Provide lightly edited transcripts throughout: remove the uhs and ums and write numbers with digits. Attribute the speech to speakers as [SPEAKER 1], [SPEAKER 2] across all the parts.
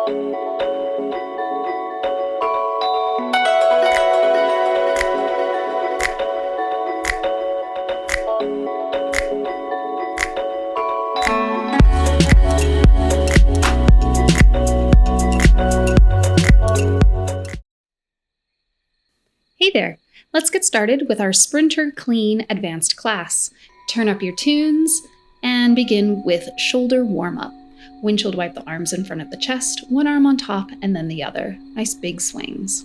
[SPEAKER 1] Hey there! Let's get started with our Sprinter Clean Advanced class. Turn up your tunes and begin with shoulder warm-up. Windshield wipe the arms in front of the chest, one arm on top and then the other. Nice big swings.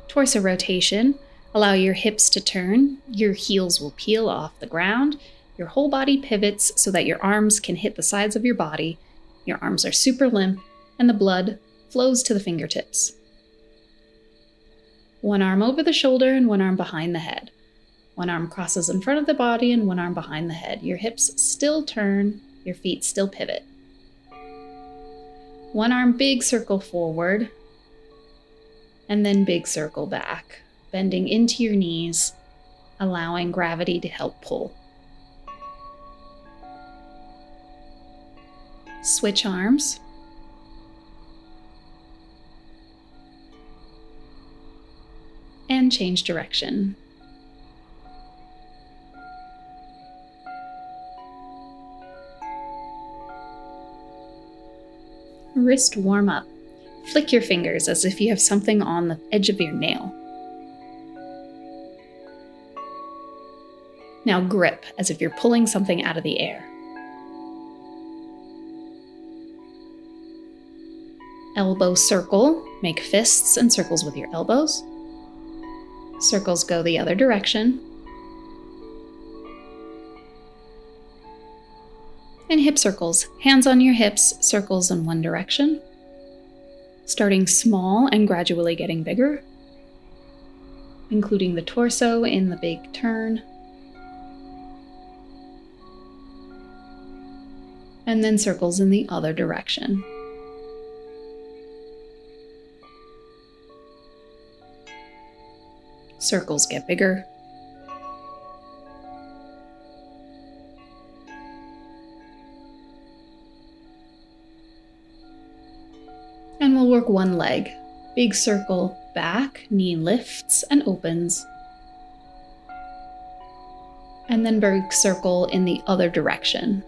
[SPEAKER 1] Torso rotation. Allow your hips to turn. Your heels will peel off the ground. Your whole body pivots so that your arms can hit the sides of your body. Your arms are super limp, and the blood flows to the fingertips. One arm over the shoulder and one arm behind the head. One arm crosses in front of the body and one arm behind the head. Your hips still turn, your feet still pivot. One arm big circle forward, and then big circle back, bending into your knees, allowing gravity to help pull. Switch arms. And change direction. Wrist warm up. Flick your fingers as if you have something on the edge of your nail. Now grip as if you're pulling something out of the air. Elbow circle, make fists and circles with your elbows. Circles go the other direction. And hip circles, hands on your hips, circles in one direction. Starting small and gradually getting bigger, including the torso in the big turn. And then circles in the other direction. Circles get bigger. And we'll work one leg. Big circle back, knee lifts and opens. And then big circle in the other direction.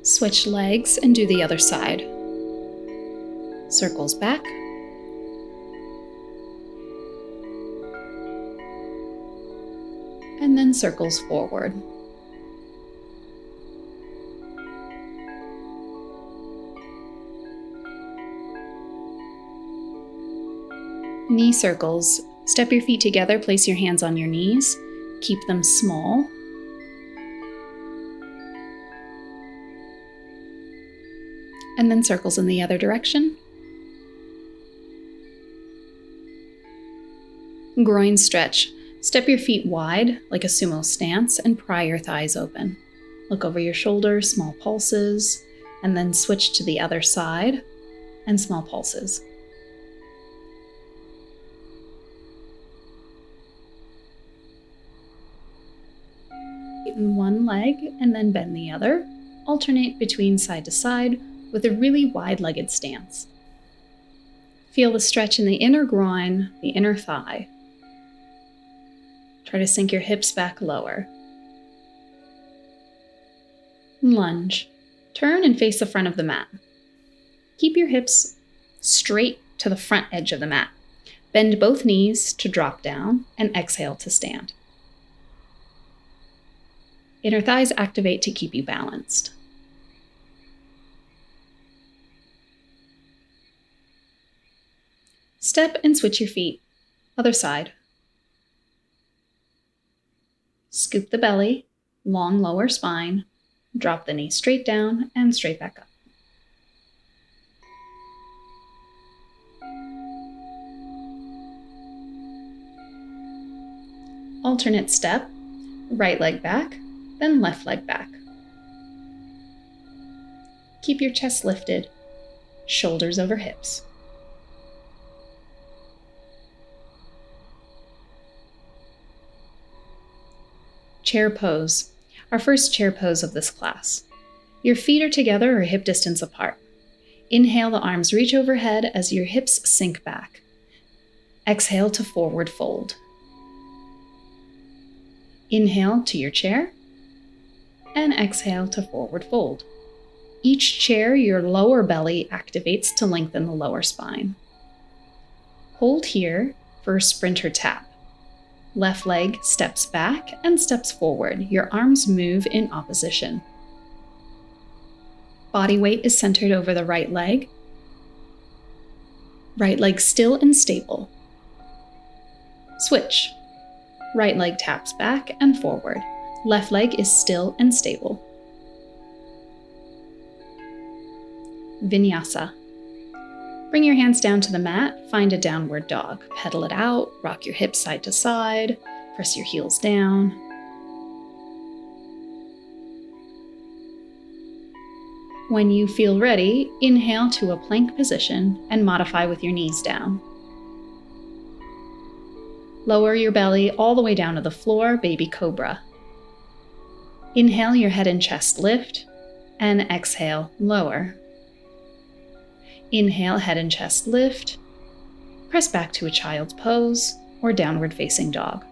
[SPEAKER 1] Switch legs and do the other side. Circles back. And then circles forward. Knee circles. Step your feet together, place your hands on your knees. Keep them small. And then circles in the other direction. Groin stretch. Step your feet wide like a sumo stance and pry your thighs open. Look over your shoulder, small pulses, and then switch to the other side and small pulses. Straighten one leg and then bend the other. Alternate between side to side with a really wide-legged stance. Feel the stretch in the inner groin, the inner thigh. Try to sink your hips back lower. Lunge. Turn and face the front of the mat. Keep your hips straight to the front edge of the mat. Bend both knees to drop down and exhale to stand. Inner thighs activate to keep you balanced. Step and switch your feet. Other side. Scoop the belly, long lower spine, drop the knee straight down and straight back up. Alternate step, right leg back, then left leg back. Keep your chest lifted. shoulders over hips. Chair pose, our first chair pose of this class. Your feet are together or hip distance apart. Inhale, the arms reach overhead as your hips sink back. Exhale to forward fold. Inhale to your chair, and exhale to forward fold. Each chair, your lower belly activates to lengthen the lower spine. Hold here for a sprinter tap. Left leg steps back and steps forward. Your arms move in opposition. Body weight is centered over the right leg. Right leg still and stable. Switch. Right leg taps back and forward. Left leg is still and stable. Vinyasa. Bring your hands down to the mat, find a downward dog. Pedal it out, rock your hips side to side, press your heels down. When you feel ready, inhale to a plank position and modify with your knees down. Lower your belly all the way down to the floor, baby cobra. Inhale, your head and chest lift, and exhale, lower. Inhale, head and chest lift. Press back to a child's pose or downward facing dog.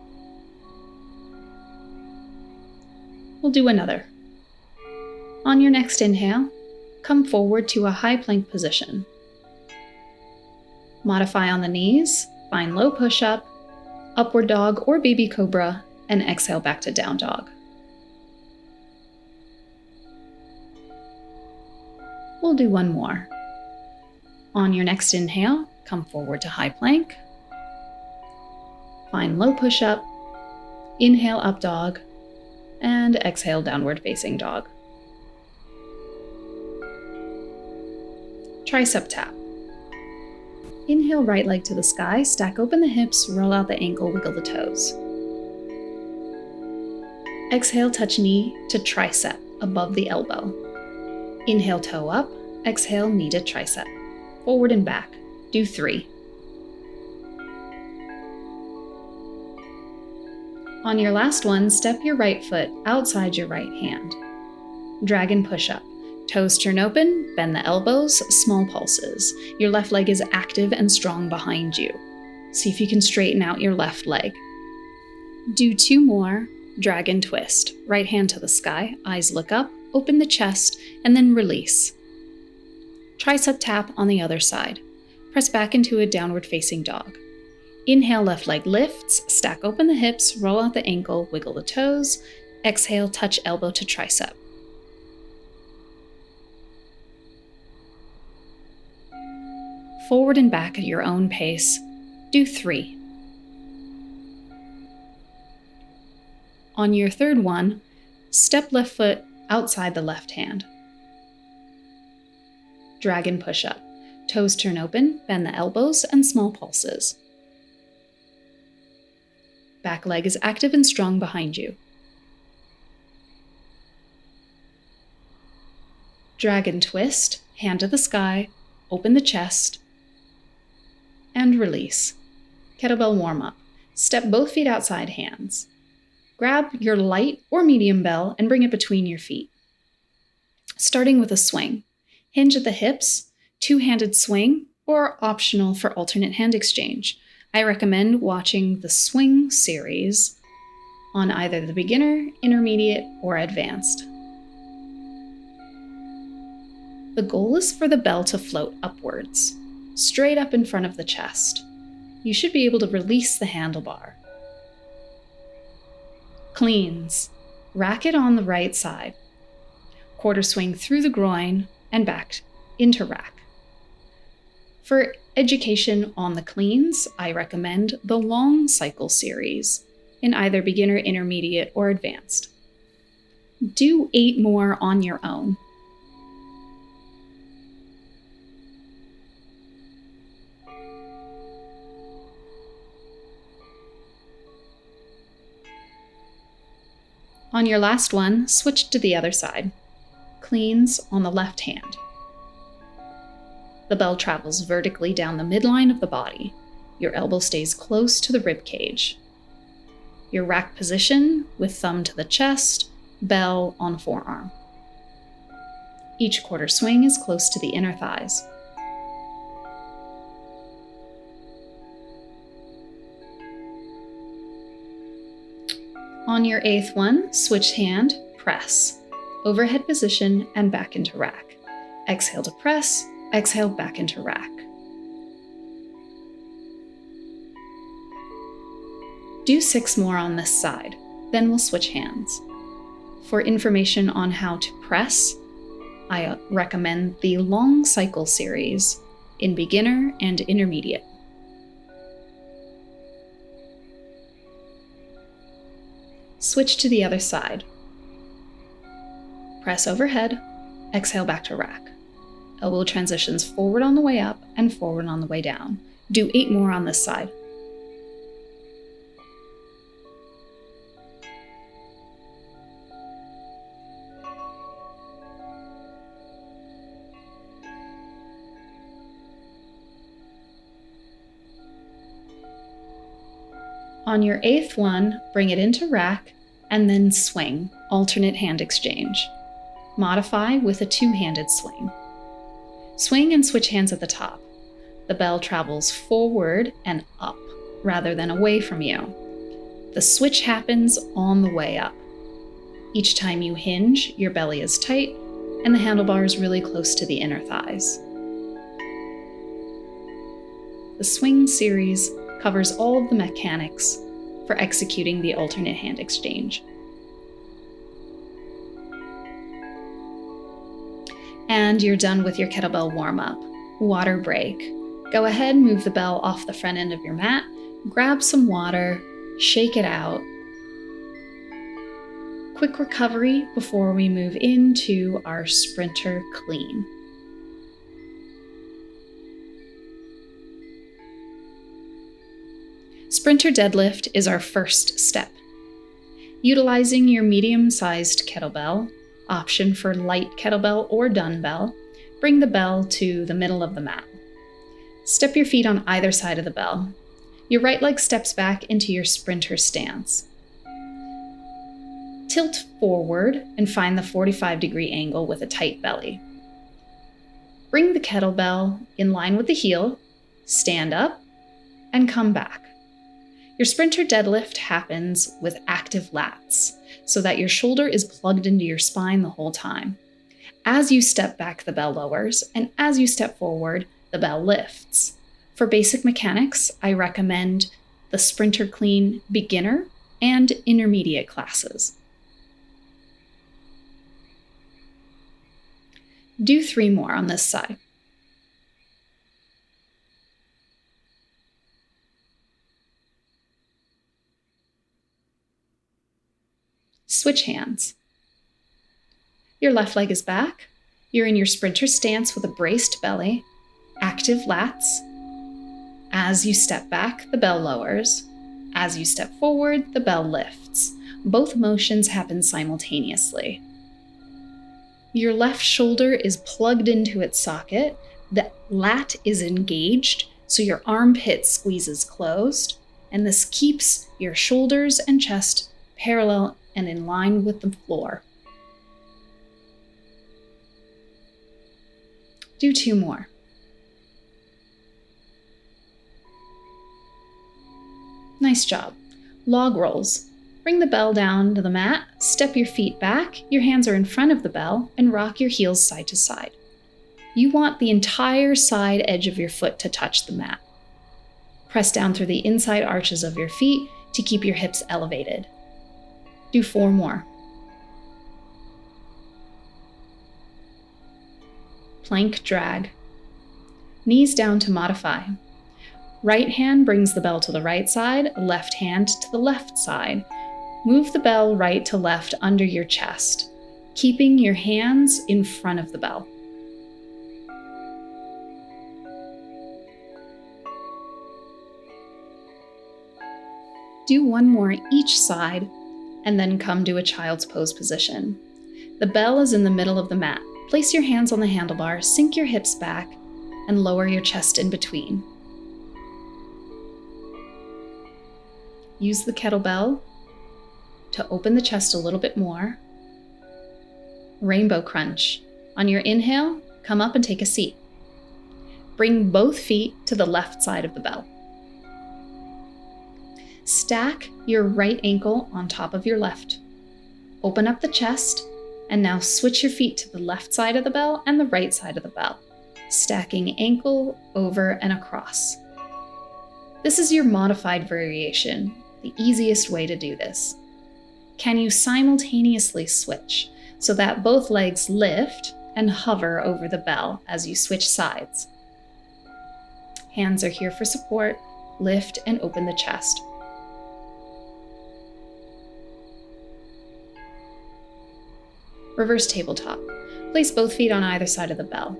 [SPEAKER 1] We'll do another. On your next inhale, come forward to a high plank position. Modify on the knees, find low push-up, upward dog or baby cobra, and exhale back to down dog. We'll do one more. On your next inhale, come forward to high plank. Find low push-up, inhale up dog, and exhale downward facing dog. Tricep tap. Inhale right leg to the sky, stack open the hips, roll out the ankle, wiggle the toes. Exhale, touch knee to tricep above the elbow. Inhale, toe up, exhale, knee to tricep. Forward and back. Do 3. On your last one, step your right foot outside your right hand. Dragon push-up. Toes turn open, bend the elbows, small pulses. Your left leg is active and strong behind you. See if you can straighten out your left leg. Do 2 more. Dragon twist. Right hand to the sky, eyes look up, open the chest, and then release. Tricep tap on the other side. Press back into a downward facing dog. Inhale, left leg lifts, stack open the hips, roll out the ankle, wiggle the toes. Exhale, touch elbow to tricep. Forward and back at your own pace. Do 3. On your third one, step left foot outside the left hand. Dragon push-up. Toes turn open, bend the elbows, and small pulses. Back leg is active and strong behind you. Dragon twist, hand to the sky, open the chest, and release. Kettlebell warm-up. Step both feet outside hands. Grab your light or medium bell and bring it between your feet. Starting with a swing. Hinge at the hips, 2-handed swing, or optional for alternate hand exchange. I recommend watching the swing series on either the beginner, intermediate, or advanced. The goal is for the bell to float upwards, straight up in front of the chest. You should be able to release the handlebar. Cleans. Rack it on the right side. Quarter swing through the groin and back into rack. For education on the cleans, I recommend the long cycle series in either beginner, intermediate, or advanced. Do 8 more on your own. On your last one, switch to the other side. Cleans on the left hand. The bell travels vertically down the midline of the body. Your elbow stays close to the rib cage. Your rack position with thumb to the chest, bell on forearm. Each quarter swing is close to the inner thighs. On your 8th one, switch hand, press. Overhead position and back into rack. Exhale to press, exhale back into rack. Do 6 more on this side, then we'll switch hands. For information on how to press, I recommend the long cycle series in beginner and intermediate. Switch to the other side. Press overhead, exhale back to rack. Elbow transitions forward on the way up and forward on the way down. Do 8 more on this side. On your 8th one, bring it into rack and then swing, alternate hand exchange. Modify with a 2-handed swing. Swing and switch hands at the top. The bell travels forward and up rather than away from you. The switch happens on the way up. Each time you hinge, your belly is tight and the handlebar is really close to the inner thighs. The swing series covers all of the mechanics for executing the alternate hand exchange. And you're done with your kettlebell warm-up. Water break. Go ahead, move the bell off the front end of your mat, grab some water, shake it out. Quick recovery before we move into our sprinter clean. Sprinter deadlift is our first step. Utilizing your medium-sized kettlebell, option for light kettlebell or dumbbell, bring the bell to the middle of the mat. Step your feet on either side of the bell. Your right leg steps back into your sprinter stance. Tilt forward and find the 45-degree angle with a tight belly. Bring the kettlebell in line with the heel, stand up, and come back. Your sprinter deadlift happens with active lats, so that your shoulder is plugged into your spine the whole time. As you step back, the bell lowers, and as you step forward, the bell lifts. For basic mechanics, I recommend the Sprinter Clean beginner and intermediate classes. Do 3 more on this side. Switch hands. Your left leg is back. You're in your sprinter stance with a braced belly, active lats. As you step back, the bell lowers. As you step forward, the bell lifts. Both motions happen simultaneously. Your left shoulder is plugged into its socket. The lat is engaged, so your armpit squeezes closed, and this keeps your shoulders and chest parallel and in line with the floor. Do 2 more. Nice job. Log rolls. Bring the bell down to the mat, step your feet back, your hands are in front of the bell, and rock your heels side to side. You want the entire side edge of your foot to touch the mat. Press down through the inside arches of your feet to keep your hips elevated. Do 4 more. Plank drag. Knees down to modify. Right hand brings the bell to the right side, left hand to the left side. Move the bell right to left under your chest, keeping your hands in front of the bell. Do 1 more each side, and then come to a child's pose position. The bell is in the middle of the mat. Place your hands on the handlebar, sink your hips back, and lower your chest in between. Use the kettlebell to open the chest a little bit more. Rainbow crunch. On your inhale, come up and take a seat. Bring both feet to the left side of the bell. Stack your right ankle on top of your left. Open up the chest, and now switch your feet to the left side of the bell and the right side of the bell, stacking ankle over and across. This is your modified variation, the easiest way to do this. Can you simultaneously switch so that both legs lift and hover over the bell as you switch sides? Hands are here for support. Lift and open the chest. Reverse tabletop. Place both feet on either side of the bell.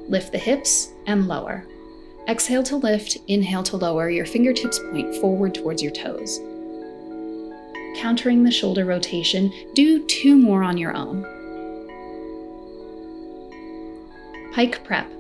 [SPEAKER 1] Lift the hips and lower. Exhale to lift, inhale to lower. Your fingertips point forward towards your toes. Countering the shoulder rotation, do 2 more on your own. Pike prep.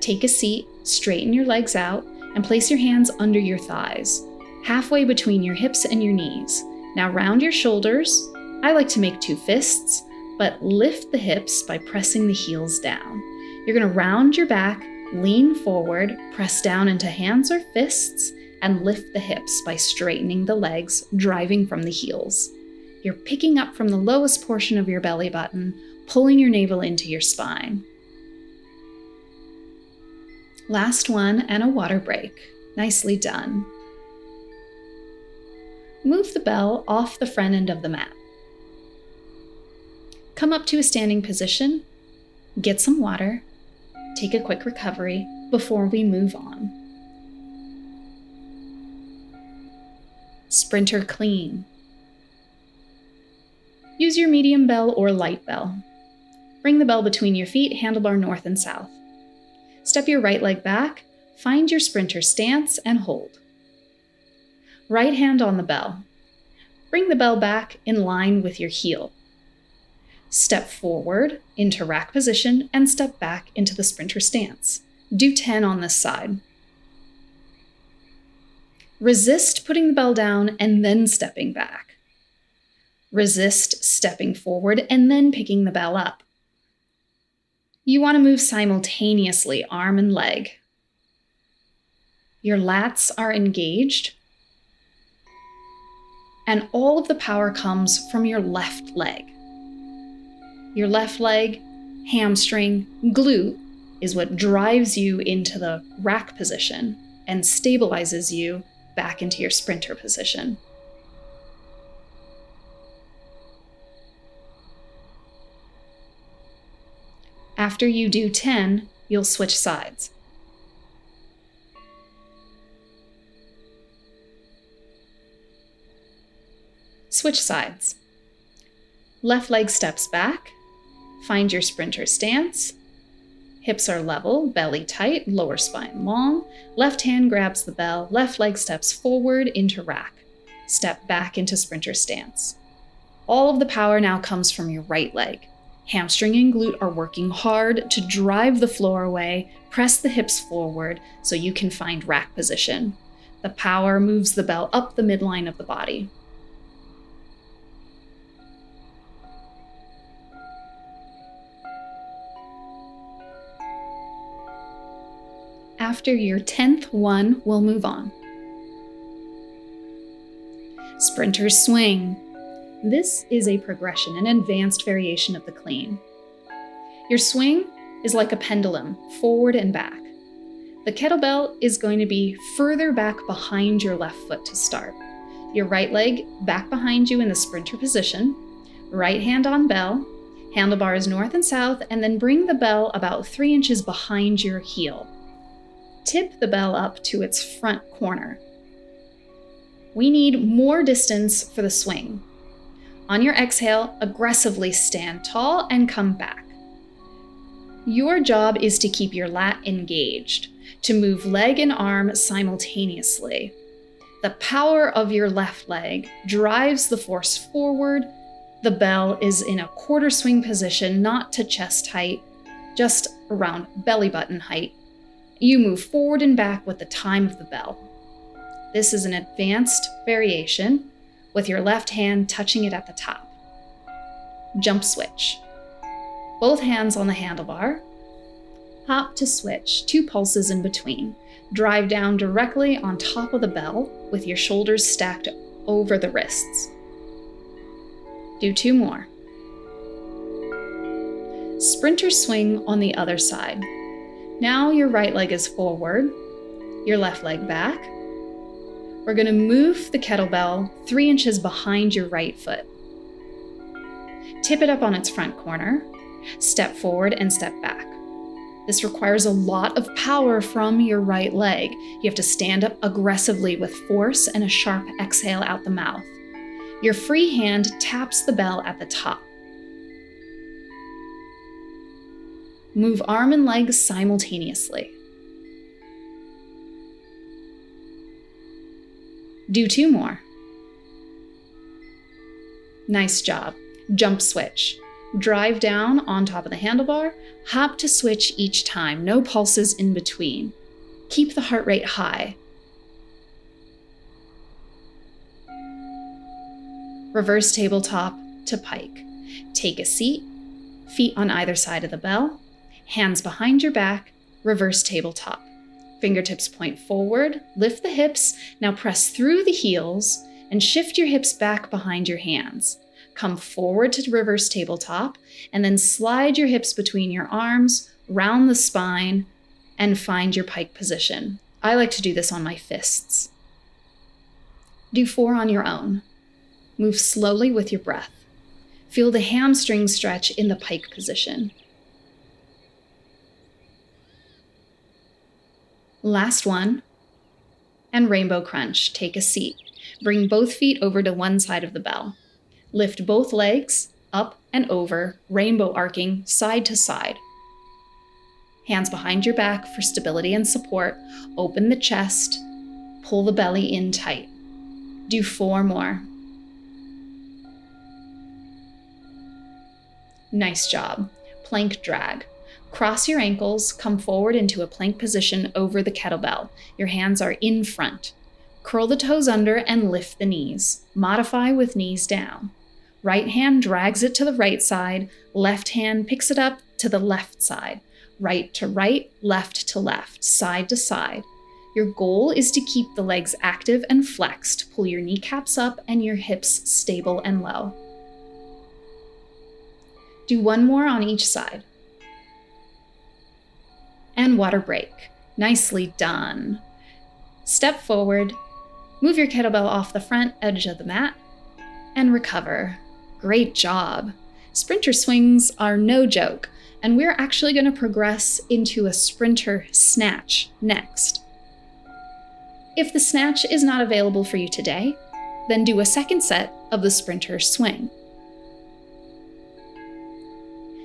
[SPEAKER 1] Take a seat, straighten your legs out, and place your hands under your thighs, halfway between your hips and your knees. Now round your shoulders. I like to make 2 fists, but lift the hips by pressing the heels down. You're going to round your back, lean forward, press down into hands or fists, and lift the hips by straightening the legs, driving from the heels. You're picking up from the lowest portion of your belly button, pulling your navel into your spine. Last one, and a water break. Nicely done. Move the bell off the front end of the mat. Come up to a standing position, get some water, take a quick recovery before we move on. Sprinter clean. Use your medium bell or light bell. Bring the bell between your feet, handlebar north and south. Step your right leg back, find your sprinter stance and hold. Right hand on the bell. Bring the bell back in line with your heel. Step forward into rack position and step back into the sprinter stance. Do 10 on this side. Resist putting the bell down and then stepping back. Resist stepping forward and then picking the bell up. You want to move simultaneously, arm and leg. Your lats are engaged, and all of the power comes from your left leg. Your left leg, hamstring, glute is what drives you into the rack position and stabilizes you back into your sprinter position. After you do 10, you'll switch sides. Switch sides. Left leg steps back. Find your sprinter stance. Hips are level, belly tight, lower spine long. Left hand grabs the bell. Left leg steps forward into rack. Step back into sprinter stance. All of the power now comes from your right leg. Hamstring and glute are working hard to drive the floor away. Press the hips forward so you can find rack position. The power moves the bell up the midline of the body. After your 10th one, we'll move on. Sprinter swing. This is a progression, an advanced variation of the clean. Your swing is like a pendulum, forward and back. The kettlebell is going to be further back behind your left foot to start. Your right leg back behind you in the sprinter position, right hand on bell, handlebars north and south, and then bring the bell about 3 inches behind your heel. Tip the bell up to its front corner. We need more distance for the swing. On your exhale, aggressively stand tall and come back. Your job is to keep your lat engaged, to move leg and arm simultaneously. The power of your left leg drives the force forward. The bell is in a quarter swing position, not to chest height, just around belly button height. you move forward and back with the time of the bell. This is an advanced variation with your left hand touching it at the top. Jump switch. Both hands on the handlebar. Hop to switch, 2 pulses in between. Drive down directly on top of the bell with your shoulders stacked over the wrists. Do 2 more. Sprinter swing on the other side. Now your right leg is forward, your left leg back. We're going to move the kettlebell 3 inches behind your right foot. Tip it up on its front corner, step forward and step back. This requires a lot of power from your right leg. You have to stand up aggressively with force and a sharp exhale out the mouth. Your free hand taps the bell at the top. Move arm and leg simultaneously. Do 2 more. Nice job. Jump switch. Drive down on top of the handlebar, hop to switch each time, no pulses in between. Keep the heart rate high. Reverse tabletop to pike. Take a seat, feet on either side of the bell, hands behind your back, reverse tabletop. Fingertips point forward, lift the hips, now press through the heels and shift your hips back behind your hands. Come forward to reverse tabletop and then slide your hips between your arms, round the spine, and find your pike position. I like to do this on my fists. Do 4 on your own. Move slowly with your breath. Feel the hamstring stretch in the pike position. Last one. And rainbow crunch. Take a seat. Bring both feet over to one side of the bell. Lift both legs up and over, rainbow arcing side to side. Hands behind your back for stability and support. Open the chest. Pull the belly in tight. Do 4 more. Nice job. Plank drag. Cross your ankles, come forward into a plank position over the kettlebell. Your hands are in front. Curl the toes under and lift the knees. Modify with knees down. Right hand drags it to the right side, left hand picks it up to the left side. Right to right, left to left, side to side. Your goal is to keep the legs active and flexed. Pull your kneecaps up and your hips stable and low. Do 1 more on each side. And water break. Nicely done. Step forward, move your kettlebell off the front edge of the mat, and recover. Great job. Sprinter swings are no joke, and we're actually going to progress into a sprinter snatch next. If the snatch is not available for you today, then do a second set of the sprinter swing.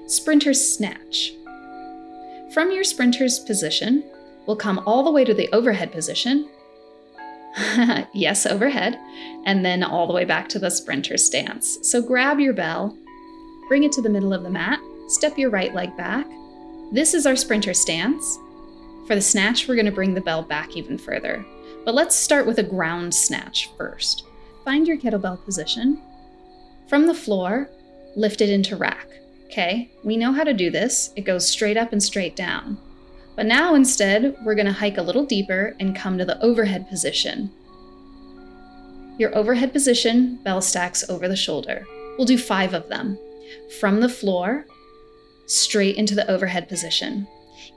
[SPEAKER 1] Sprinter snatch. From your sprinter's position, we'll come all the way to the overhead position. Yes, overhead, and then all the way back to the sprinter stance. So grab your bell, bring it to the middle of the mat, step your right leg back. This is our sprinter stance. For the snatch, we're going to bring the bell back even further. But let's start with a ground snatch first. Find your kettlebell position. From the floor, lift it into rack. Okay, we know how to do this. It goes straight up and straight down. But now instead, we're going to hike a little deeper and come to the overhead position. Your overhead position, bell stacks over the shoulder. We'll do 5 of them. From the floor, straight into the overhead position.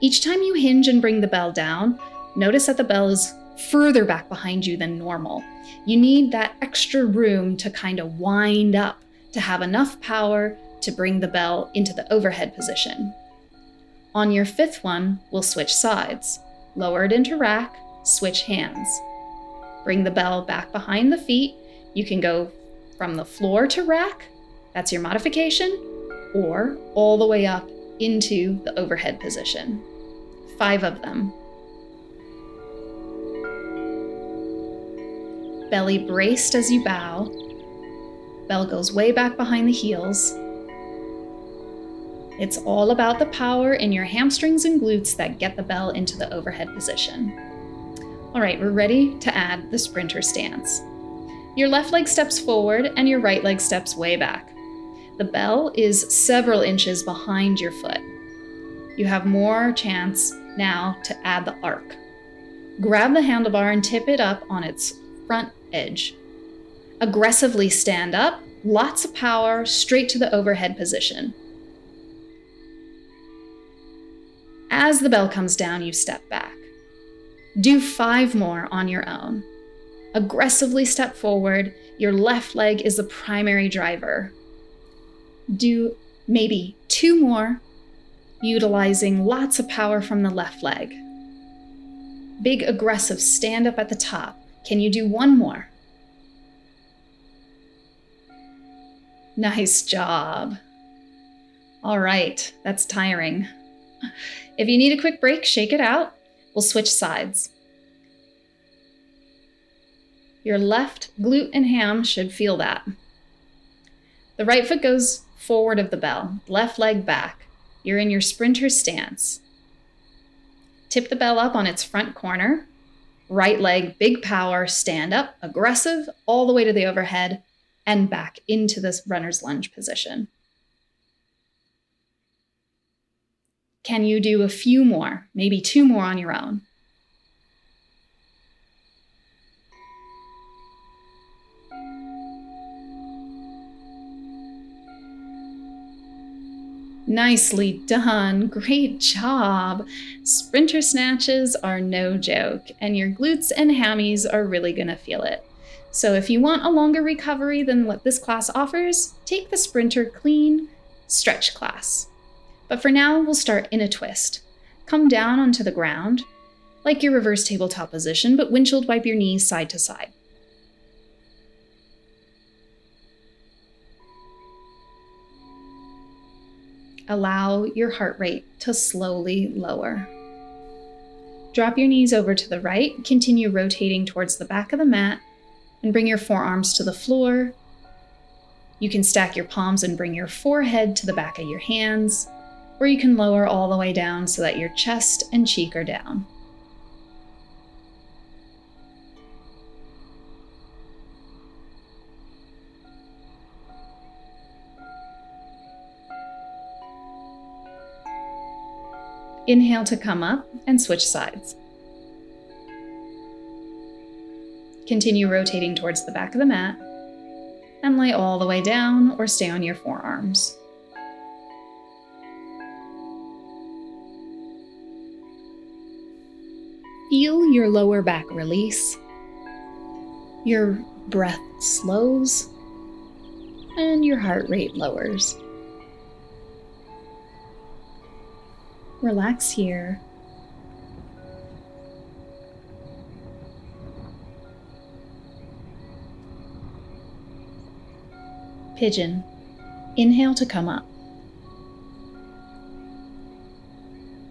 [SPEAKER 1] Each time you hinge and bring the bell down, notice that the bell is further back behind you than normal. You need that extra room to kind of wind up to have enough power to bring the bell into the overhead position. On your 5th one, we'll switch sides. Lower it into rack, switch hands. Bring the bell back behind the feet. You can go from the floor to rack, that's your modification, or all the way up into the overhead position. 5 of them. Belly braced as you bow. Bell goes way back behind the heels. It's all about the power in your hamstrings and glutes that get the bell into the overhead position. All right, we're ready to add the sprinter stance. Your left leg steps forward and your right leg steps way back. The bell is several inches behind your foot. You have more chance now to add the arc. Grab the handlebar and tip it up on its front edge. Aggressively stand up, lots of power, straight to the overhead position. As the bell comes down, you step back. Do 5 more on your own. Aggressively step forward. Your left leg is the primary driver. Do maybe 2 more, utilizing lots of power from the left leg. Big aggressive stand up at the top. Can you do 1 more? Nice job. All right, that's tiring. If you need a quick break, shake it out. We'll switch sides. Your left glute and ham should feel that. The right foot goes forward of the bell, left leg back. You're in your sprinter stance. Tip the bell up on its front corner. Right leg, big power, stand up, aggressive, all the way to the overhead and back into this runner's lunge position. Can you do a few more, maybe 2 more on your own? Nicely done. Great job. Sprinter snatches are no joke, and your glutes and hammies are really going to feel it. So if you want a longer recovery than what this class offers, take the Sprinter Clean Stretch class. But for now, we'll start in a twist. Come down onto the ground, like your reverse tabletop position, but windshield wipe your knees side to side. Allow your heart rate to slowly lower. Drop your knees over to the right, continue rotating towards the back of the mat, and bring your forearms to the floor. You can stack your palms and bring your forehead to the back of your hands, or you can lower all the way down so that your chest and cheek are down. Inhale to come up and switch sides. Continue rotating towards the back of the mat and lay all the way down or stay on your forearms. Feel your lower back release. Your breath slows and your heart rate lowers. Relax here. Pigeon. Inhale to come up.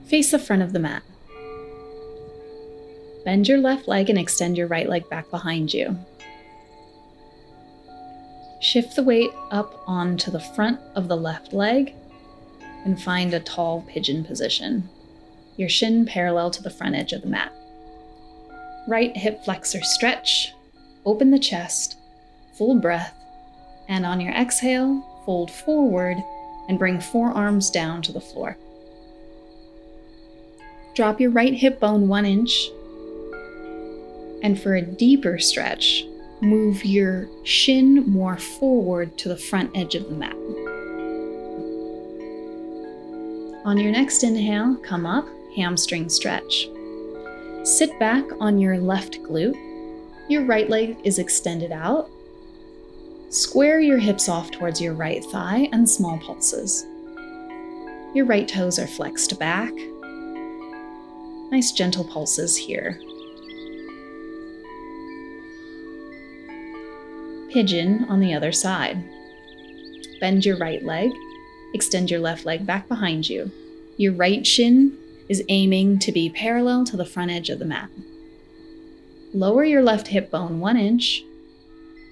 [SPEAKER 1] Face the front of the mat. Bend your left leg and extend your right leg back behind you. Shift the weight up onto the front of the left leg and find a tall pigeon position. Your shin parallel to the front edge of the mat. Right hip flexor stretch, open the chest, full breath, and on your exhale, fold forward and bring forearms down to the floor. Drop your right hip bone 1 inch, and for a deeper stretch, move your shin more forward to the front edge of the mat. On your next inhale, come up, hamstring stretch. Sit back on your left glute. Your right leg is extended out. Square your hips off towards your right thigh and small pulses. Your right toes are flexed back. Nice gentle pulses here. Pigeon on the other side. Bend your right leg. Extend your left leg back behind you. Your right shin is aiming to be parallel to the front edge of the mat. Lower your left hip bone 1 inch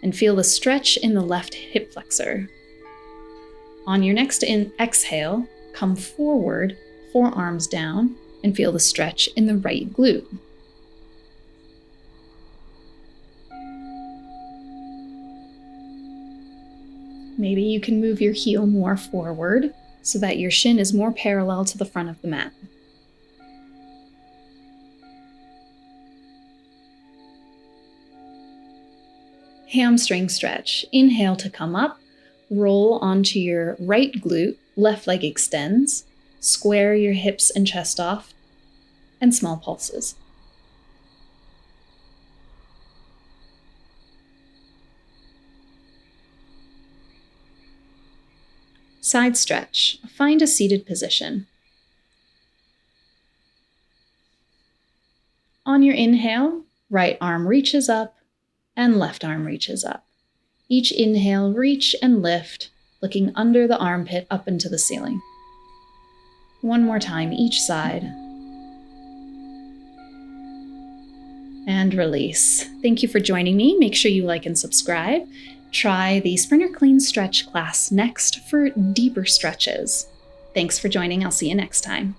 [SPEAKER 1] and feel the stretch in the left hip flexor. On your next exhale, Come forward, forearms down, and feel the stretch in the right glute. Maybe you can move your heel more forward so that your shin is more parallel to the front of the mat. Hamstring stretch. Inhale to come up, roll onto your right glute, left leg extends, square your hips and chest off, and small pulses. Side stretch. Find a seated position. On your inhale, right arm reaches up and left arm reaches up. Each inhale, reach and lift, looking under the armpit up into the ceiling. One more time, each side. And release. Thank you for joining me. Make sure you like and subscribe. Try the Sprinter Clean Stretch class next for deeper stretches. Thanks for joining. I'll see you next time.